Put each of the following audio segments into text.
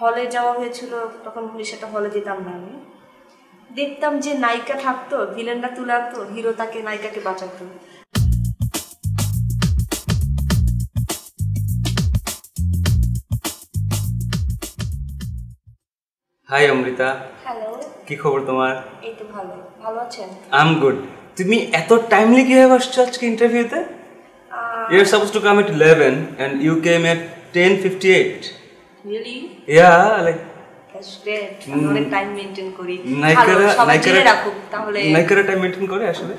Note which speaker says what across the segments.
Speaker 1: হলে যাওয়া হয়েছিল, তখন সেটা হলে যেতাম না আমি। দেখতাম যে নায়িকা থাকতো, ভিলেনরা তুলে আনতো, হিরো তাকে নায়িকাকে বাঁচাতো।
Speaker 2: হাই অমৃতা,
Speaker 1: হ্যালো,
Speaker 2: কি খবর তোমার?
Speaker 1: এই তো ভালো। ভালো আছেন?
Speaker 2: I am good. তুমি এত টাইমলি কিভাবে আসছো আজকে ইন্টারভিউতে? You are suppose to come at 11 and you came at 10:58.
Speaker 1: Really?
Speaker 2: Yeah, like
Speaker 1: that's great. আমি অনেক টাইম মেইনটেইন করি।
Speaker 2: নায়িকারা টাইম মেইনটেইন করে আসলে?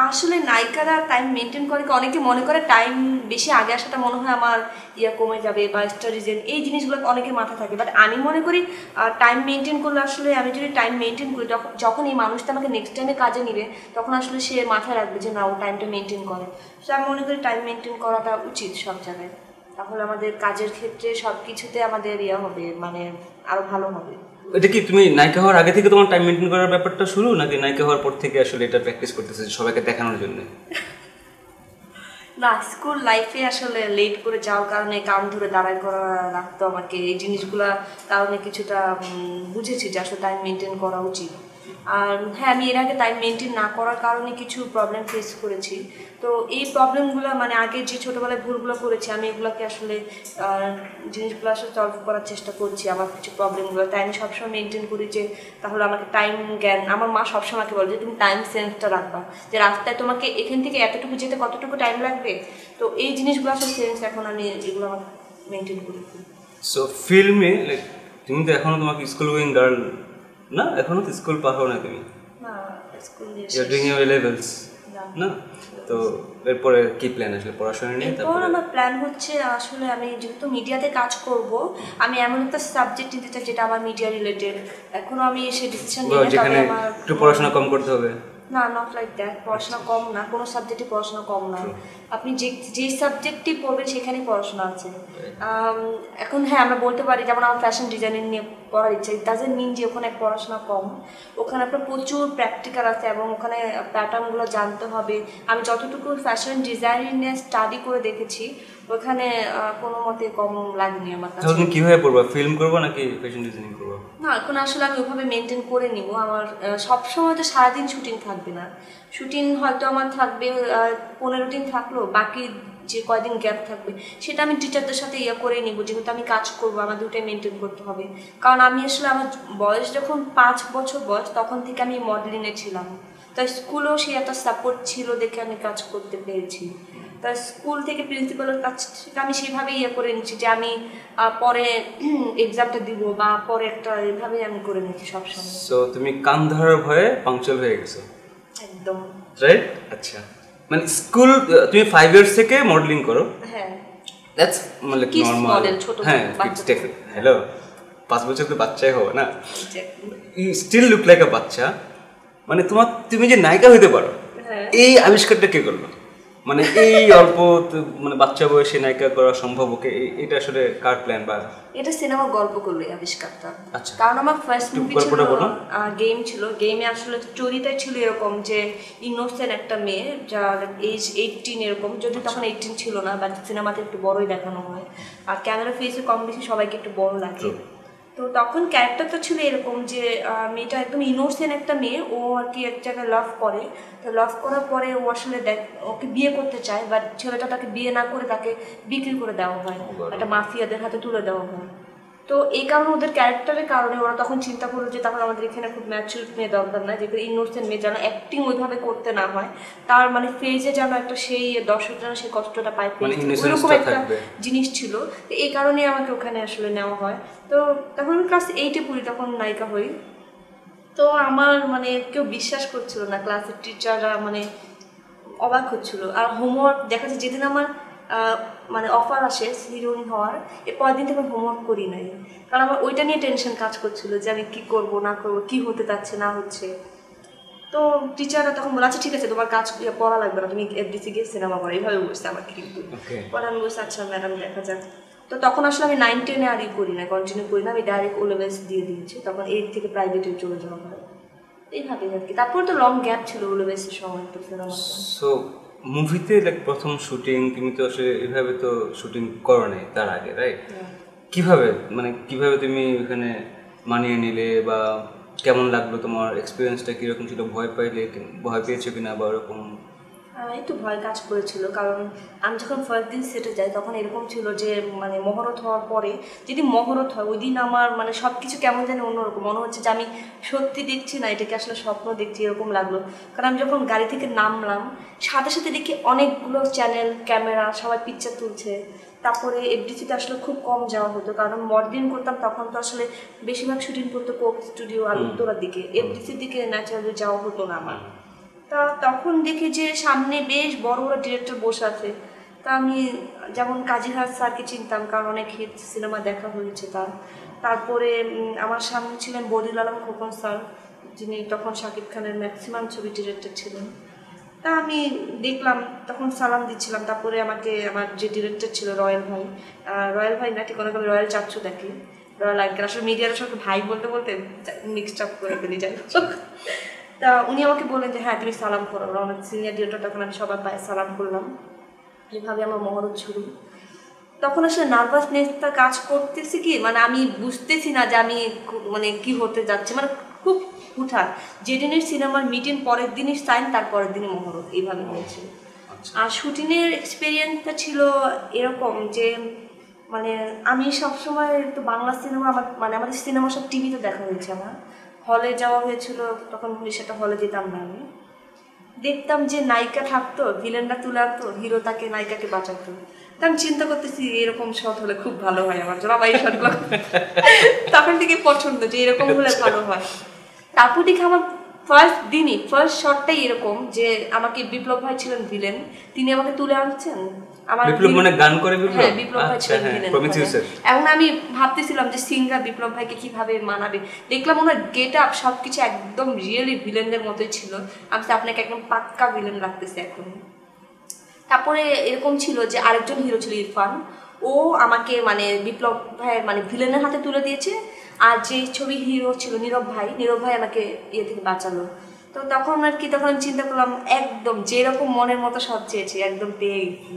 Speaker 1: আসলে নায়িকারা টাইম মেনটেন করে, অনেকে মনে করে টাইম বেশি আগে আসাটা মনে হয় আমার কমে যাবে বা স্টাডিজের এই জিনিসগুলো অনেকের মাথা থাকে। বাট আমি মনে করি টাইম মেনটেন করলে আসলে আমি যদি টাইম মেনটেন করি, যখন এই মানুষটা আমাকে নেক্সট টাইমে কাজে নিবে তখন আসলে সে মাথায় রাখবে যে না, ও টাইমটা মেনটেন করে। সো আমি মনে করি টাইম মেনটেন করাটা উচিত সব জায়গায়। তাহলে আমাদের কাজের ক্ষেত্রে সব কিছুতে আমাদের হবে, মানে আরও ভালো হবে।
Speaker 2: এটা কি তুমি নায়িকা হওয়ার আগে থেকে তোমার টাইম মেনটেন করার ব্যাপারটা শুরু, নাকি নায়িকা হওয়ার পর থেকে আসলে এটা প্র্যাকটিস করতেছে সবাইকে দেখানোর জন্য?
Speaker 1: না, স্কুল লাইফে আসলে লেট করে যাওয়ার কারণে কাম ধরে দাঁড়ায় করা লাগতো আমাকে। এই জিনিসগুলা কারণে কিছুটা বুঝেছি যে আসলে টাইম মেনটেন করা উচিত। আর হ্যাঁ, আমি এর আগে টাইম মেনটেন না করার কারণে কিছু প্রবলেম ফেস করেছি। তো এই প্রবলেমগুলো মানে আগে যে ছোটোবেলায় ভুলগুলো করেছি আমি এগুলোকে আসলে জিনিসগুলো আসলে সলভ করার চেষ্টা করছি। আমার কিছু প্রবলেমগুলো তাই আমি সবসময় মেনটেন করি যে তাহলে আমাকে টাইম জ্ঞান, আমার মা সবসময় আমাকে বলে যে তুমি টাইম সেন্সটা রাখবা, যে রাস্তায় তোমাকে এখান থেকে এতটুকু যেতে কতটুকু টাইম লাগবে। তো এই জিনিসগুলো আসলে সেন্স এখন আমি এগুলো আমার মেনটেন করি।
Speaker 2: সো ফিল্মে লাইক তুমি তো এখনো তোমাকে স্কুল গোয়িং গার্ল না, এখনো তো স্কুল পাও না তুমি?
Speaker 1: না, school
Speaker 2: you are doing your levels না? তো এরপরে কি প্ল্যান আসলে পড়াশোনা নিয়ে?
Speaker 1: এরপর আমার প্ল্যান হচ্ছে আসলে আমি যেহেতু মিডিয়াতে কাজ করব, আমি এমন একটা সাবজেক্ট নিতে চাই যেটা আমার মিডিয়া রিলেটেড। এখনো আমি সে ডিসিশন নিই না, তবে আমার
Speaker 2: একটু পড়াশোনা কম করতে হবে।
Speaker 1: না, নট লাইক দ্যাট। পড়াশোনা কম না, কোনো সাবজেক্টে পড়াশোনা কম না। আপনি যেই সাবজেক্টটি পড়বেন সেখানেই পড়াশোনা আছে। এখন হ্যাঁ, আমরা বলতে পারি যেমন আমার ফ্যাশন ডিজাইনিং নিয়ে পড়ার ইচ্ছা, ইট ডাজন্ট মিন যে ওখানে পড়াশোনা কম। ওখানে আপনার প্রচুর প্র্যাকটিক্যাল আছে এবং ওখানে প্যাটার্নগুলো জানতে হবে। আমি যতটুকু ফ্যাশন ডিজাইনিং নিয়ে স্টাডি করে দেখেছি ওখানে কোনো মতে কম লাগেনি আমার কাছে।
Speaker 2: তুমি কিভাবে পড়বা? ফিল্ম করবো নাকি ফ্যাশন ডিজাইনিং করবো?
Speaker 1: না, এখন আসলে আমি ওইভাবে মেনটেন করে নিব। আমার সবসময় তো সারাদিন শুটিং থাকবে না। শুটিং হয়তো আমার থাকবে 15 দিন থাকলো, বাকি যে কয়দিন গ্যাপ থাকবে সেটা আমি টিচারদের সাথে করে নিব, যেহেতু আমি কাজ করবো আমার দুটাই মেনটেন করতে হবে। কারণ আমি আসলে আমার বয়স যখন 5 বছর বয়স তখন থেকে আমি মডেলিংয়ে ছিলাম, তাই স্কুলেও সেই একটা সাপোর্ট ছিল দেখে আমি কাজ করতে পেরেছি। তা স্কুল থেকে প্রিন্সিপালের কাছ থেকে আমি সেভাবেই করে নিচ্ছি যে আমি পরে এক্সামটা দিব বা পরে একটা এভাবেই আমি করে নিচ্ছি সবসময়।
Speaker 2: সো তুমি কান ধরার ভয়ে পাংচুয়াল হয়ে গেছো
Speaker 1: একদম
Speaker 2: রাইট? আচ্ছা, মানে স্কুল তুমি 5 ইয়ার্স থেকে মডেলিং করো?
Speaker 1: হ্যাঁ,
Speaker 2: দ্যাটস মানে নরমাল
Speaker 1: মডেল, ছোট
Speaker 2: হ্যাঁ,
Speaker 1: বাচ্চা।
Speaker 2: হ্যালো, 5 বছর তো বাচ্চাই হবে না, you still look like a bachcha. মানে তুমি যে নায়িকা হইতে পারো এই আবিষ্কারটা কে করলো? মানে এই অল্প মানে বাচ্চা বয়সে নায়িকা করা সম্ভব? ওকে, এটা আসলে কার প্ল্যান? বা
Speaker 1: এটা সিনেমার গল্প করলো এই আবিষ্কারটা।
Speaker 2: আচ্ছা,
Speaker 1: কারণ আমার ফার্স্ট মুভি ছিল গেম ছিল। গেমে আসলে স্টোরিটাই ছিল এরকম যে ইনোসেন্ট একটা মেয়ে যার এজ 18 এরকম, যদি তখন 18 ছিল না, বাট সিনেমাতে একটু বড়ই দেখানো হয় আর ক্যামেরা ফেসে কম বেশি সবাইকে একটু বড় লাগে। তো তখন ক্যারেক্টারটা ছিল এরকম যে মেয়েটা একদম ইনোসেন্ট একটা মেয়ে, ও আর কি এক জায়গায় লাভ করে। তো লাভ করার পরে ও আসলে ওকে বিয়ে করতে চায়, বাট ছেলেটা তাকে বিয়ে না করে তাকে বিক্রি করে দেওয়া হয়, একটা মাফিয়াদের হাতে তুলে দেওয়া হয়। তো এই কারণে ওদের ক্যারেক্টারের কারণে ওরা তখন চিন্তা করলো যে তাহলে আমাদের এখানে খুব ম্যাচিউর মেয়ে দরকার না, যেগুলো ইনোসেন্ট মেয়ে যেন অ্যাক্টিং ওইভাবে করতে না হয়, তার মানে ফেজে যেন একটা সেই দর্শক যেন সেই কষ্টটা পায়, ওইরকম একটা জিনিস ছিল। তো এই কারণেই আমাকে ওখানে আসলে নেওয়া হয়। তো তখন আমি ক্লাস 8-এ পড়ি, তখন নায়িকা হই। তো আমার মানে কেউ বিশ্বাস করছিল না, ক্লাসের টিচাররা মানে অবাক হচ্ছিল। আর হোমওয়ার্ক দেখা যায় যেদিন আমার মানে অফার আসে হিরোইন হওয়ার, এর পরের দিন থেকে হোমওয়ার্ক করি নাই, কারণ আমার ওইটা নিয়ে টেনশন কাজ করছিল যে আমি কী করবো না করবো, কী হতে যাচ্ছে না হচ্ছে। তো টিচাররা তখন বলে আচ্ছা ঠিক আছে, তোমার কাজ পড়া লাগবে না, তুমি এফডিসি গিয়ে সিনেমা করো, এইভাবে বলছে আমাকে। কিন্তু পরে আমি বলছি আচ্ছা ম্যাডাম দেখা যাক। তো তখন আসলে আমি 9-10-এ আর করি না, কন্টিনিউ করি না, আমি ডাইরেক্ট O-levels দিয়ে দিয়েছি। তখন 8 থেকে প্রাইভেটে চলে যাওয়া হয় এইভাবেই আর কি। তারপর তো লং গ্যাপ ছিল O-levels-এর সময় তো সিনেমা।
Speaker 2: সো মুভিতে লাইক প্রথম শুটিং তুমি তো আসলে এভাবে তো শুটিং করো নাই তার আগে, রাইট? কিভাবে মানে কিভাবে তুমি ওখানে মানিয়ে নিলে বা কেমন লাগলো, তোমার এক্সপিরিয়েন্সটা কীরকম ছিল, ভয় পেয়েছো কিনা বা ওরকম?
Speaker 1: একটু ভয় কাজ করেছিল, কারণ আমি যখন ফার্স্ট দিন সেটে যাই তখন এরকম ছিল যে মানে মহরত হওয়ার পরে যদি মহরত হয় ওই দিন আমার মানে সব কিছু কেমন জানি অন্যরকম মনে হচ্ছে যে আমি সত্যি দেখছি না, এটাকে আসলে স্বপ্ন দেখছি এরকম লাগলো। কারণ আমি যখন গাড়ি থেকে নামলাম সাথে সাথে দেখি অনেকগুলো চ্যানেল ক্যামেরা সবাই পিকচার তুলছে। তারপরে এফডিসিতে আসলে খুব কম যাওয়া হতো, কারণ মডেলিং করতাম তখন তো আসলে বেশিরভাগ শুটিং করতো কোক স্টুডিও আর উত্তরার দিকে, এফডিসির দিকে ন্যাচারালি যাওয়া হতো না আমার। তা তখন দেখি যে সামনে বেশ বড় বড় ডিরেক্টর বসে আছে। তা আমি যেমন কাজী হাসান স্যারকে চিনতাম, কারণ অনেক হিট সিনেমা দেখা হয়েছে তার। তারপরে আমার সামনে ছিলেন বদিউল আলম খোকন স্যার, যিনি তখন শাকিব খানের ম্যাক্সিমাম ছবি ডিরেক্টর ছিলেন। তা আমি দেখলাম তখন সালাম দিচ্ছিলাম। তারপরে আমাকে আমার যে ডিরেক্টর ছিল রয়্যাল ভাই, রয়্যাল ভাই না ঠিক অনেক আমি রয়্যাল চাচ্ছু দেখি, রয়্যাল আঙ্কেল, আসলে মিডিয়ার সঙ্গে ভাই বলতে বলতে মিক্সড আপ করে ফেলি যাই। তা উনি আমাকে বললেন যে হ্যাঁ তুমি সালাম করো, অনেক সিনিয়র ডিরেক্টর, তখন আমি সবার পায়ে সালাম করলাম। এইভাবে আমার মহরত শুরু। তখন আসলে নার্ভাসনেসটা কাজ করতেছি কি মানে আমি বুঝতেছি না যে আমি মানে কি হতে যাচ্ছে, মানে খুব হুটহাট যেদিনের সিনেমার মিটিং পরের দিনই সাইন, তারপরের দিনই মহরত, এইভাবে হয়েছিল। আর শুটিংয়ের এক্সপিরিয়েন্সটা ছিল এরকম যে মানে আমি সবসময় তো বাংলা সিনেমা আমার মানে আমাদের সিনেমা সব টিভিতে দেখা হয়েছে, আমার হলে যাওয়া হয়েছিল তখন সেটা হলে যেতাম না। আমি দেখতাম যে নায়িকা থাকতো, ভিলেনরা তুলে আনতো, হিরো তাকে নায়িকাকে বাঁচাতো। তা আমি চিন্তা করতেছি এরকম শট হলে খুব ভালো হয় আমার জন্য, আমার এই শটগুলো তখন থেকে পছন্দ যে এরকম হলে ভালো হয়। তারপর দেখি আমার ফার্স্ট দিনই ফার্স্ট শটটাই এরকম যে আমাকে বিপ্লব ভাই ছিলেন ভিলেন, তিনি আমাকে তুলে আনছেন। আমার
Speaker 2: বিপ্লব মানে গান করে বিপ্লব?
Speaker 1: হ্যাঁ, বিপ্লব ভাই ছিলেন ভিলেন। এখন আমি ভাবতেছিলাম যে সিংরা বিপ্লব ভাইকে কিভাবে মানাবে, দেখলাম ওনার গেট আপ সবকিছু একদম রিয়েলি ভিলেনদের মতোই ছিল। আমি আপনাকে একদম পাক্কা ভিলেন লাগতেছে এখন। তারপরে এরকম ছিল যে আরেকজন হিরো ছিল ইরফান, ও আমাকে মানে বিপ্লব ভাইয়ের মানে ভিলেনের হাতে তুলে দিয়েছে। আর যে ছবি হিরো ছিল নীরব ভাই আমাকে ইয়ে থেকে বাঁচালো। তো তখন আর কি তখন আমি চিন্তা করলাম একদম যেরকম মনের মতো সব চেয়েছি একদম পেয়ে গেছি।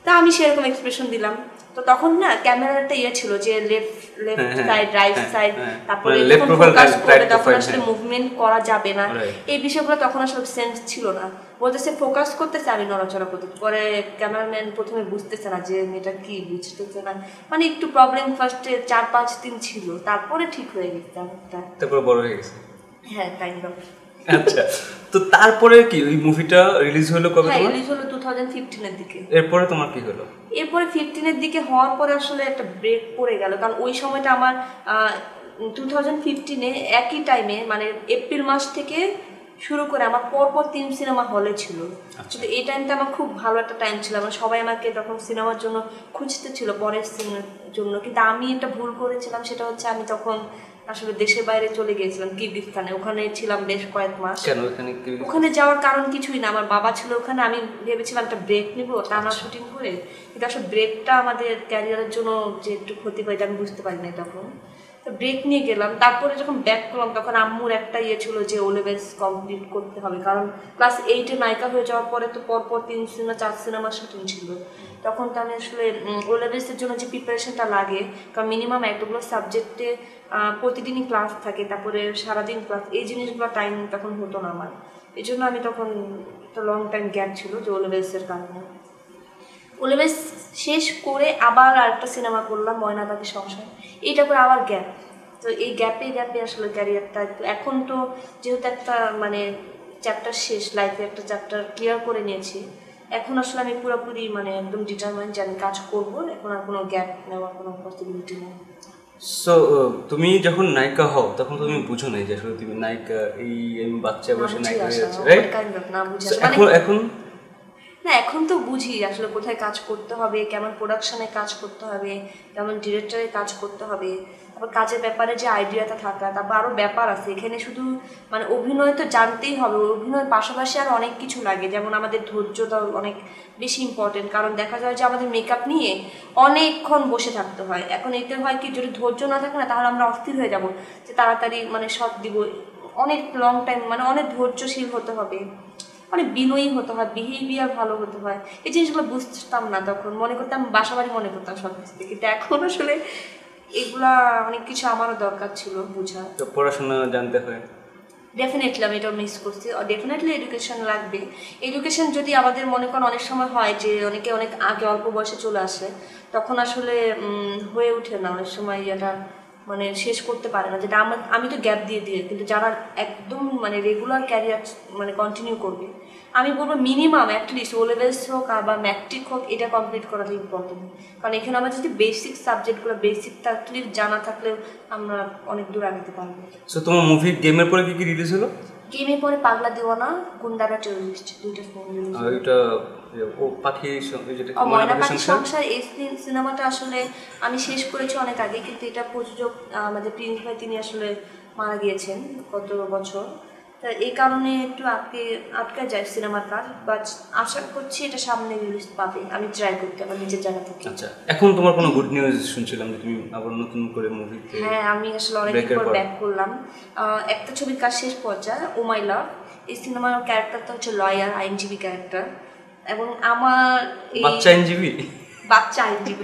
Speaker 1: তা আমি সেরকম এক্সপ্রেশন দিলাম। তো তখন না ক্যামেরার একটা ইয়ে ছিল যে লেফট সাইড রাইট সাইড, তারপরে ফোকাস করে তখন আসলে মুভমেন্ট করা যাবে না, এই বিষয়গুলো তখন আসলে সেন্স ছিল না। বলতেছে ফোকাস করতেছে, আমি নড়াচড়া করতে, পরে ক্যামেরাম্যান প্রথমে বুঝতেছে না যে এটা কি বুঝতেছে না, মানে একটু প্রবলেম ফার্স্টে 4-5 দিন ছিল, তারপরে ঠিক হয়ে গেছে অনেকটা,
Speaker 2: তারপরে বড় হয়ে গেছে।
Speaker 1: হ্যাঁ কাইন্ড অফ।
Speaker 2: আচ্ছা, তো তারপরে কি ওই মুভিটা রিলিজ হলো কবে?
Speaker 1: হ্যাঁ রিলিজ হলো 2015 এর দিকে।
Speaker 2: এরপরে তোমার কি হলো?
Speaker 1: এরপরে 15 এর দিকে হওয়ার পরে আসলে একটা ব্রেক পড়ে গেল, কারণ ওই সময়টা আমার 2015-এ একই টাইমে মানে এপ্রিল মাস থেকে শুরু করে আমার পরপর 3 সিনেমা হলে ছিল। কিন্তু এই টাইমটা আমার খুব ভালো একটা টাইম ছিল, মানে সবাই আমাকে তখন সিনেমার জন্য খুঁজতে ছিল পরের সিনেমার জন্য। কিন্তু আমি একটা ভুল করেছিলাম, সেটা হচ্ছে আমি তখন আসলে দেশের বাইরে চলে গিয়েছিলাম কিরগিজস্তানে, ওখানে ছিলাম বেশ কয়েক মাস।
Speaker 2: কেন
Speaker 1: ওখানে যাওয়ার কারণ কিছুই না, আমার বাবা ছিল ওখানে, আমি ভেবেছিলাম একটা ব্রেক নিবো টানা শুটিং করে, কিন্তু আসলে ব্রেকটা আমাদের ক্যারিয়ারের জন্য যে একটু ক্ষতি হয় এটা আমি বুঝতে পারি না তখন। তো ব্রেক নিয়ে গেলাম, তারপরে যখন ব্যাক করলাম তখন আম্মুর একটা ইয়ে ছিল যে ও লেভেলস কমপ্লিট করতে হবে, কারণ ক্লাস 8-এ নায়িকা হয়ে যাওয়ার পরে তো পরপর 3 সিনেমা 4 সিনেমার শুটিং ছিল। তখন তো আমি আসলে ও লেভেলসের জন্য যে প্রিপারেশনটা লাগে, কারণ মিনিমাম এতগুলো সাবজেক্টে প্রতিদিনই ক্লাস থাকে, তারপরে সারাদিন ক্লাস, এই জিনিসগুলো টাইম তখন হতো না আমার। এই জন্য আমি তখন একটা লং টাইম গ্যাপ ছিল যে ও লেভেলসের কারণে। ও লেভেলস শেষ করে আবার আরেকটা সিনেমা করলাম ময়নাবাদী সংসার, এইটা করে আবার গ্যাপ। তো এই গ্যাপে আসলে ক্যারিয়ারটা একটু, এখন তো যেহেতু একটা মানে চ্যাপ্টার শেষ, লাইফে একটা চ্যাপ্টার ক্লিয়ার করে নিয়েছি, এখন আসলে আমি পুরোপুরি মানে একদম ডিটারমাইন্ড যে আমি কাজ করবো, এখন আর কোনো গ্যাপ নেওয়ার কোনো পসিবিলিটি নেই।
Speaker 2: সো তুমি যখন নায়িকা হও তখন তুমি বুঝো না যে আসলে তুমি নায়িকা, এই বাচ্চা বসে নায়িকা হয়ে যাচ্ছে, রাইট?
Speaker 1: না বুঝি
Speaker 2: এখন
Speaker 1: না, এখন তো বুঝি আসলে কোথায় কাজ করতে হবে, কেমন প্রোডাকশনে কাজ করতে হবে, কেমন ডিরেক্টরে কাজ করতে হবে, তারপর কাজের ব্যাপারে যে আইডিয়াটা থাকা, তারপর আরও ব্যাপার আছে এখানে। শুধু মানে অভিনয় তো জানতেই হবে, অভিনয়ের পাশাপাশি আর অনেক কিছু লাগে, যেমন আমাদের ধৈর্যটা অনেক বেশি ইম্পর্টেন্ট, কারণ দেখা যায় যে আমাদের মেকআপ নিয়ে অনেকক্ষণ বসে থাকতে হয়। এখন এতে হয় কি, যদি ধৈর্য না থাকে না তাহলে আমরা অস্থির হয়ে যাব যে তাড়াতাড়ি মানে শট দিব, অনেক লং টাইম মানে অনেক ধৈর্যশীল হতে হবে, অনেক বিনয়ী হতে হয়, বিহেভিয়ার ভালো হতে হয়। এই জিনিসগুলো বুঝতাম না তখন, মনে করতাম বাসা বাড়ি মনে করতাম সব কিছু, কিন্তু এখন আসলে এগুলা অনেক কিছু আমারও দরকার ছিল বোঝা।
Speaker 2: তো পড়াশোনা জানতে হয়।
Speaker 1: ডেফিনেটলি আমি এটা মিস করছি। ডেফিনেটলি এডুকেশন লাগবে। এডুকেশন যদি আমাদের মনে করেন অনেক সময় হয় যে অনেকে অনেক আগে অল্প বয়সে চলে আসে, তখন আসলে হয়ে ওঠে না অনেক সময় এটা মানে শেষ করতে পারে না, যেটা আমি তো গ্যাপ দিয়ে কিন্তু যারা একদম মানে রেগুলার ক্যারিয়ার মানে কন্টিনিউ করবে, আমি বলবো মিনিমাম অ্যাটলিস্ট ও লেভেলস হোক বা ম্যাট্রিক হোক, এটা কমপ্লিট করাটা ইম্পর্টেন্ট। কারণ এখানে আমার যদি বেসিক সাবজেক্টগুলো বেসিক অ্যাটলিস্ট জানা থাকলেও আমরা অনেক দূর আগাতে পারবো।
Speaker 2: সো তোমার মুভি গেমের পরে কি কি রিলিজ হলো?
Speaker 1: গেমের পরে পাগলা দিওয়ানা, গুন্ডারা টেররিস্ট, দুইটা ফোন রিলিজ।
Speaker 2: আর এটা ও পাখি যেটা
Speaker 1: ময়না পাখির সংসার, এই সিনেমাটা আসলে আমি শেষ করেছি অনেক আগে, কিন্তু এটা প্রযোজক আমাদের প্রিন্স ভাই, তিনি আসলে মারা গিয়েছেন গত বছর। তা এই কারণে একটু আটকে যায় সিনেমার কাজ, বাট আশা করছি এটা সামনে রিলিজ পাবে। আমি ট্রাই করতে আমার নিজের জায়গা থেকে।
Speaker 2: আচ্ছা, এখন তোমার কোনো গুড নিউজ শুনছিলাম যে তুমি আবার নতুন করে মুভিতে।
Speaker 1: হ্যাঁ, আমি আসলে অনেকদিন পর ব্যাক করলাম। একটা ছবির কাজ শেষ পর্যায়ে, ও মাই লাভ। এই সিনেমার ক্যারেক্টারটা হচ্ছে লয়ার, আইনজীবী ক্যারেক্টার। এবং আমার এই
Speaker 2: বাচ্চা আইনজীবী,
Speaker 1: বাচ্চা আইনজীবী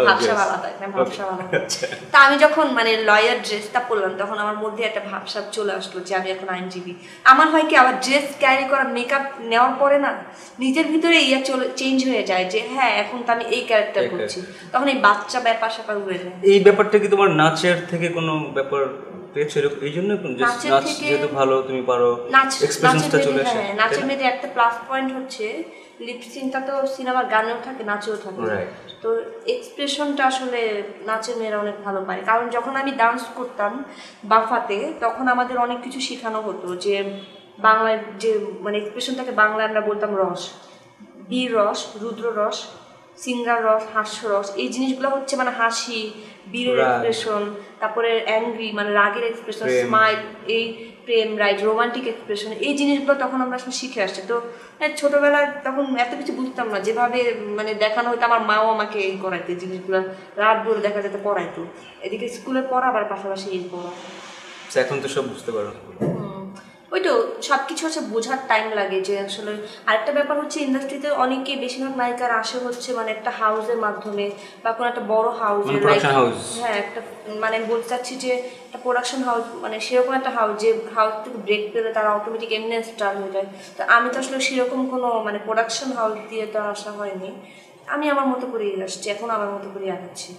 Speaker 1: ভাবসা আলাদা, ভাবসা আলাদা। তা আমি যখন মানে লয়ার ড্রেসটা পরলাম, তখন আমার মধ্যে একটা ভাবসা চলে আসলো যে আমি এখন আইনজীবী। আমার হয় কি, আবার ড্রেস ক্যারি করা, মেকআপ নেওয়ার পরে না নিজের ভিতরে চেঞ্জ হয়ে যায় যে হ্যাঁ এখন তো আমি এই ক্যারেক্টার করছি, তখন এই বাচ্চা ব্যাপার স্যাপার উড়ে যায়।
Speaker 2: এই ব্যাপারটা কি তোমার নাচের থেকে কোনো ব্যাপার পেয়েছো এই জন্য? নাচ যেহেতু ভালো তুমি পারো, এক্সপ্রেশনসটা চলে আসে।
Speaker 1: হ্যাঁ, নাচের মধ্যে একটা প্লাস পয়েন্ট হচ্ছে লিপসিংটা তো সিনেমার গানেও থাকে, নাচেও থাকে। তো এক্সপ্রেশনটা আসলে নাচের মেয়েরা অনেক ভালো পায়। কারণ যখন আমি ডান্স করতাম বাফাতে, তখন আমাদের অনেক কিছু শেখানো হতো যে বাংলায় যে মানে এক্সপ্রেশনটাকে বাংলায় আমরা বলতাম রস, বীর রস, রুদ্র রস, সিংহার রস, হাস্যরস। এই জিনিসগুলো হচ্ছে মানে হাসি, বীরের এক্সপ্রেশন, তারপরে অ্যাংরি মানে রাগের এক্সপ্রেশন, স্মাইল, এই প্রেম, রাইট, রোমান্টিক এক্সপ্রেশন, এই জিনিসগুলো তখন আমরা আসলে শিখে আসছি। তো ছোটবেলায় তখন এত কিছু বুঝতাম না, যেভাবে মানে দেখানো হতো, আমার মাও আমাকে এই করাইতো জিনিসগুলো, রাত ভরে দেখা যেত পড়াইতো, এদিকে স্কুলে পড়া আবার পাশাপাশি এই পড়া।
Speaker 2: এখন তো সব বুঝতে পারো।
Speaker 1: ওই তো সব কিছু হচ্ছে বোঝার টাইম লাগে যে আসলে। আরেকটা ব্যাপার হচ্ছে ইন্ডাস্ট্রিতে অনেকে বেশিরভাগ নায়িকার আসে হচ্ছে মানে একটা হাউসের মাধ্যমে বা কোনো একটা বড় হাউসে, হ্যাঁ একটা মানে বলতে চাচ্ছি যে একটা প্রোডাকশন হাউস, মানে সেরকম একটা হাউস যে হাউস থেকে ব্রেক পেলে তারা অটোমেটিক এমনি স্টার হয়ে যায়। তো আমি তো আসলে সেরকম কোনো মানে প্রোডাকশন হাউস দিয়ে তো আসা হয়নি, আমি আমার মতো করেই আসছি, এখন আমার মতো করেই আগাচ্ছি।